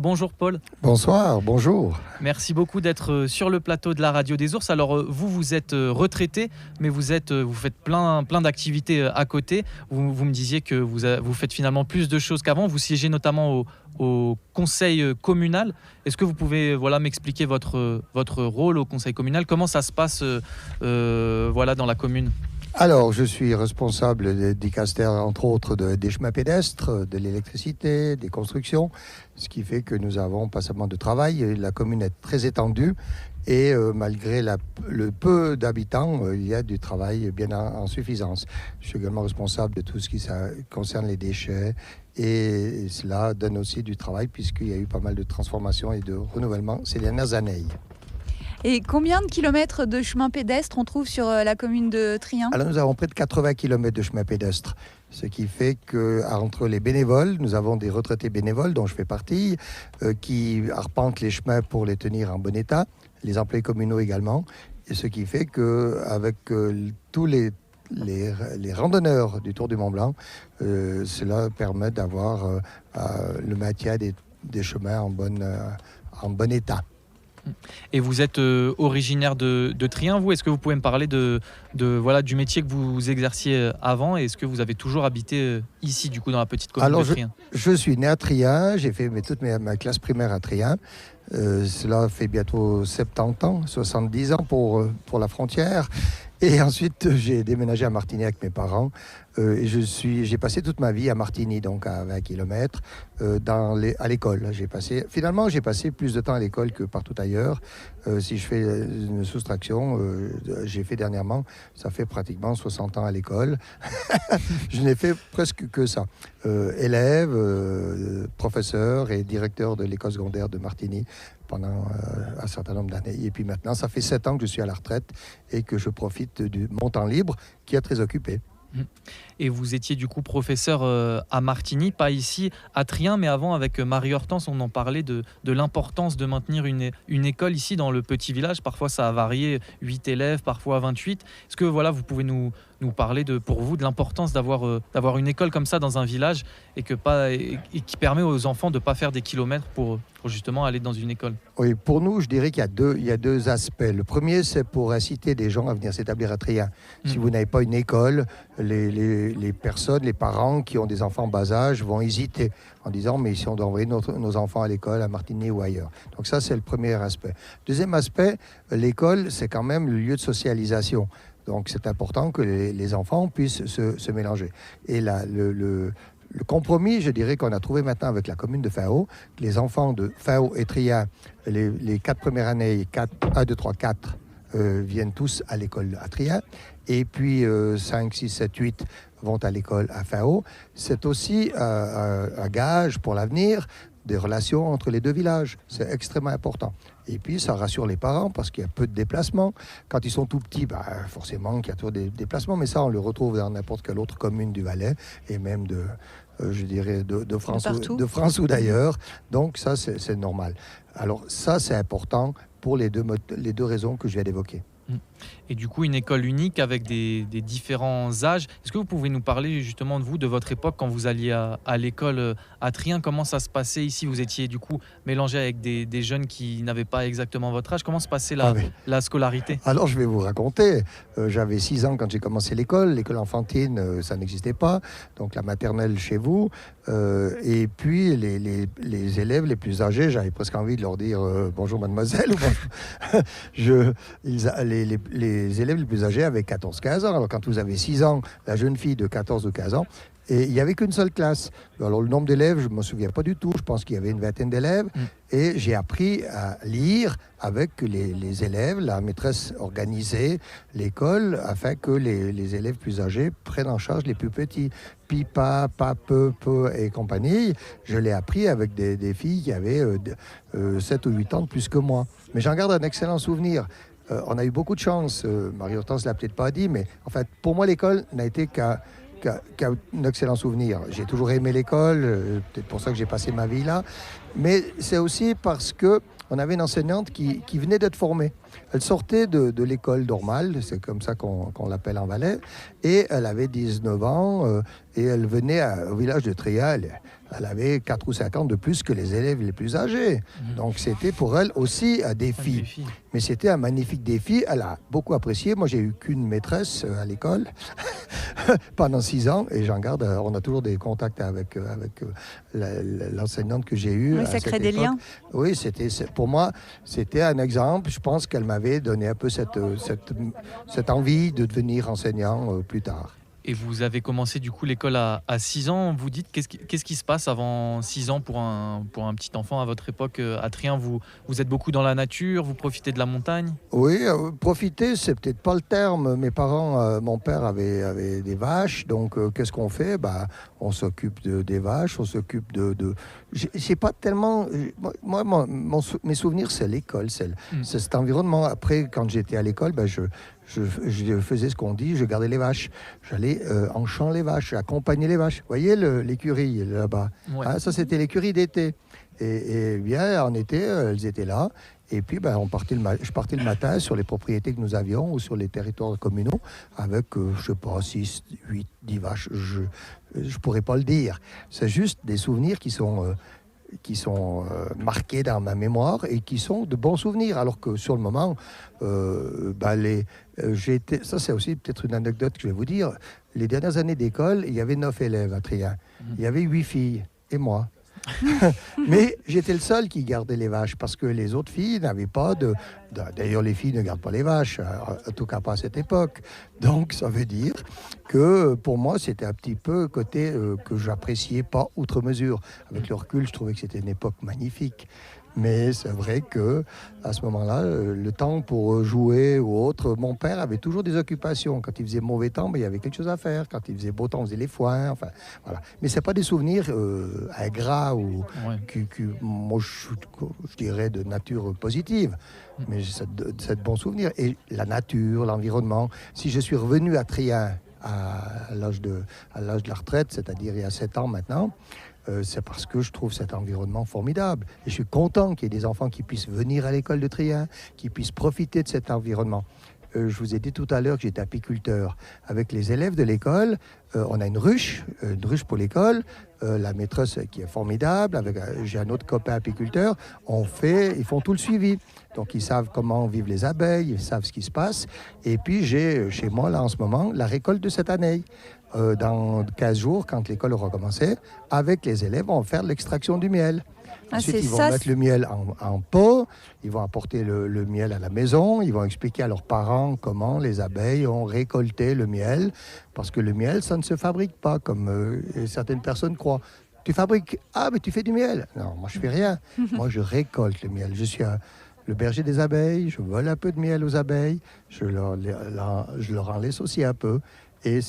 Bonjour Paul. Bonsoir, bonjour. Merci beaucoup d'être sur le plateau de la Radio des Ours. Alors vous êtes retraité, mais vous faites plein d'activités à côté. Vous me disiez que vous faites finalement plus de choses qu'avant. Vous siégez notamment au conseil communal. Est-ce que vous pouvez m'expliquer votre rôle au conseil communal? Comment ça se passe dans la commune? Alors, je suis responsable des dicaster, entre autres, des chemins pédestres, de l'électricité, des constructions, ce qui fait que nous avons pas seulement de travail, la commune est très étendue et malgré le peu d'habitants, il y a du travail bien en suffisance. Je suis également responsable de tout ce qui concerne les déchets et cela donne aussi du travail puisqu'il y a eu pas mal de transformations et de renouvellement ces dernières années. Et combien de kilomètres de chemin pédestre on trouve sur la commune de Trient? Alors nous avons près de 80 km de chemin pédestre, ce qui fait qu'entre les bénévoles, nous avons des retraités bénévoles dont je fais partie, qui arpentent les chemins pour les tenir en bon état, les employés communaux également, et ce qui fait qu'avec tous les randonneurs du Tour du Mont-Blanc, cela permet d'avoir le maintien des chemins en bon état. Et vous êtes originaire de Trient, vous? Est-ce que vous pouvez me parler du métier que vous exerciez avant? Et est-ce que vous avez toujours habité ici, du coup, dans la petite commune de Trient? Je suis né à Trient, j'ai fait toute ma classe primaire à Trient. Cela fait bientôt 70 ans, 70 ans pour la frontière. Et ensuite, j'ai déménagé à Martigny avec mes parents. Et j'ai passé toute ma vie à Martigny, donc à 20 km, à l'école. J'ai passé plus de temps à l'école que partout ailleurs. Si je fais une soustraction, j'ai fait dernièrement, ça fait pratiquement 60 ans à l'école. Je n'ai fait presque que ça. Élève, professeur et directeur de l'école secondaire de Martigny pendant un certain nombre d'années. Et puis maintenant, ça fait 7 ans que je suis à la retraite et que je profite de mon temps libre qui est très occupé. Et vous étiez du coup professeur à Martigny, pas ici à Trient, mais avant avec Marie-Hortense, on en parlait de l'importance de maintenir une école ici dans le petit village. Parfois ça a varié, 8 élèves, parfois 28. Est-ce que vous pouvez nous parler pour vous de l'importance d'avoir une école comme ça dans un village et qui permet aux enfants de ne pas faire des kilomètres pour justement aller dans une école? Oui, pour nous, je dirais qu'il y a deux aspects. Le premier, c'est pour inciter des gens à venir s'établir à Trient. Si vous n'avez pas une école, les personnes, les parents qui ont des enfants en bas âge vont hésiter en disant mais si on doit envoyer nos enfants à l'école, à Martigny ou ailleurs. Donc ça, c'est le premier aspect. Deuxième aspect, l'école, c'est quand même le lieu de socialisation. Donc c'est important que les enfants puissent se mélanger. Et le compromis, je dirais, qu'on a trouvé maintenant avec la commune de Fao, que les enfants de Fao et Trient, les 4 premières années, 1, 2, 3, 4, viennent tous à l'école à Trient. Et puis 5, 6, 7, 8 vont à l'école à Fao. C'est aussi un gage pour l'avenir des relations entre les deux villages. C'est extrêmement important. Et puis, ça rassure les parents parce qu'il y a peu de déplacements. Quand ils sont tout petits, forcément qu'il y a toujours des déplacements, mais ça, on le retrouve dans n'importe quelle autre commune du Valais et même de France ou d'ailleurs. Donc ça, c'est normal. Alors ça, c'est important pour les deux raisons que je viens d'évoquer. Et du coup, une école unique avec des différents âges. Est-ce que vous pouvez nous parler justement de votre époque quand vous alliez à l'école à Trient? Comment ça se passait ici? Vous étiez du coup mélangé avec des jeunes qui n'avaient pas exactement votre âge. Comment se passait la scolarité? Alors, je vais vous raconter. J'avais 6 ans quand j'ai commencé l'école enfantine, ça n'existait pas. Donc, la maternelle chez vous. Et puis, les élèves les plus âgés, j'avais presque envie de leur dire bonjour mademoiselle. Les élèves les plus âgés avaient 14-15 ans. Alors quand vous avez 6 ans, la jeune fille de 14 ou 15 ans, et il n'y avait qu'une seule classe. Alors le nombre d'élèves, je ne me souviens pas du tout. Je pense qu'il y avait une vingtaine d'élèves. Et j'ai appris à lire avec les élèves. La maîtresse organisait l'école afin que les élèves plus âgés prennent en charge les plus petits. Pipa, peu et compagnie. Je l'ai appris avec des filles qui avaient 7 ou 8 ans de plus que moi. Mais j'en garde un excellent souvenir. On a eu beaucoup de chance. Marie-Hortense ne l'a peut-être pas dit, mais en fait, pour moi, l'école n'a été qu'un excellent souvenir. J'ai toujours aimé l'école, peut-être pour ça que j'ai passé ma vie là. Mais c'est aussi parce que on avait une enseignante qui venait d'être formée. Elle sortait de l'école normale, c'est comme ça qu'on l'appelle en Valais, et elle avait 19 ans, et elle venait au village de Tria. Elle avait 4 ou 5 ans de plus que les élèves les plus âgés. Donc c'était pour elle aussi un défi. Mais c'était un magnifique défi. Elle a beaucoup apprécié. Moi, j'ai eu qu'une maîtresse à l'école pendant 6 ans, et j'en garde. On a toujours des contacts avec l'enseignante que j'ai eue. Oui, ça crée des liens. Oui, pour moi, c'était un exemple. Je pense qu'elle m'avait donné un peu cette envie de devenir enseignant plus tard. Et vous avez commencé du coup l'école à 6 ans. Vous dites, qu'est-ce qui se passe avant 6 ans pour un petit enfant à votre époque à Trien? Vous êtes beaucoup dans la nature, vous profitez de la montagne? Oui, profiter, c'est peut-être pas le terme. Mes parents, mon père avait des vaches, donc qu'est-ce qu'on fait? On s'occupe des vaches, on s'occupe de... J'ai pas tellement... Moi, mes souvenirs, c'est l'école, c'est cet environnement. Après, quand j'étais à l'école, je faisais ce qu'on dit, je gardais les vaches. J'allais en champ les vaches, j'accompagnais les vaches. Vous voyez l'écurie là-bas? Ouais. Ça, c'était l'écurie d'été. Et bien, en été, elles étaient là. Et puis, je partais le matin sur les propriétés que nous avions ou sur les territoires communaux avec, je sais pas, 6, 8, 10 vaches. Je pourrais pas le dire. C'est juste des souvenirs qui sont marqués dans ma mémoire et qui sont de bons souvenirs. Alors que sur le moment, ça c'est aussi peut-être une anecdote que je vais vous dire. Les dernières années d'école, il y avait 9 élèves à Trien. Il y avait 8 filles et moi. Mais j'étais le seul qui gardait les vaches parce que les autres filles n'avaient pas d'ailleurs, les filles ne gardent pas les vaches, en tout cas pas à cette époque. Donc, ça veut dire que pour moi, c'était un petit peu côté que j'appréciais pas outre mesure. Avec le recul, je trouvais que c'était une époque magnifique. Mais c'est vrai que à ce moment-là, le temps pour jouer ou autre, mon père avait toujours des occupations. Quand il faisait mauvais temps, il y avait quelque chose à faire. Quand il faisait beau temps, on faisait les foins. Enfin, voilà. Mais c'est pas des souvenirs ingrats ou moi, je dirais de nature positive. Mais c'est de bons souvenirs. Et la nature, l'environnement. Si je suis revenu à Trien à l'âge de la retraite, c'est-à-dire il y a 7 ans maintenant, c'est parce que je trouve cet environnement formidable. Et je suis content qu'il y ait des enfants qui puissent venir à l'école de Trien, qui puissent profiter de cet environnement. Je vous ai dit tout à l'heure que j'étais apiculteur. Avec les élèves de l'école, on a une ruche pour l'école. La maîtresse qui est formidable, j'ai un autre copain apiculteur, ils font tout le suivi. Donc ils savent comment vivent les abeilles, ils savent ce qui se passe. Et puis j'ai chez moi, là en ce moment, la récolte de cette année. Dans 15 jours, quand l'école aura commencé, avec les élèves, on va faire l'extraction du miel. Ensuite, ils vont mettre le miel en pot, ils vont apporter le miel à la maison, ils vont expliquer à leurs parents comment les abeilles ont récolté le miel, parce que le miel, ça ne se fabrique pas comme certaines personnes croient. Tu fabriques, mais tu fais du miel. Non, moi je fais rien. Moi je récolte le miel. Je suis le berger des abeilles, je vole un peu de miel aux abeilles, je leur en laisse aussi un peu. Et ce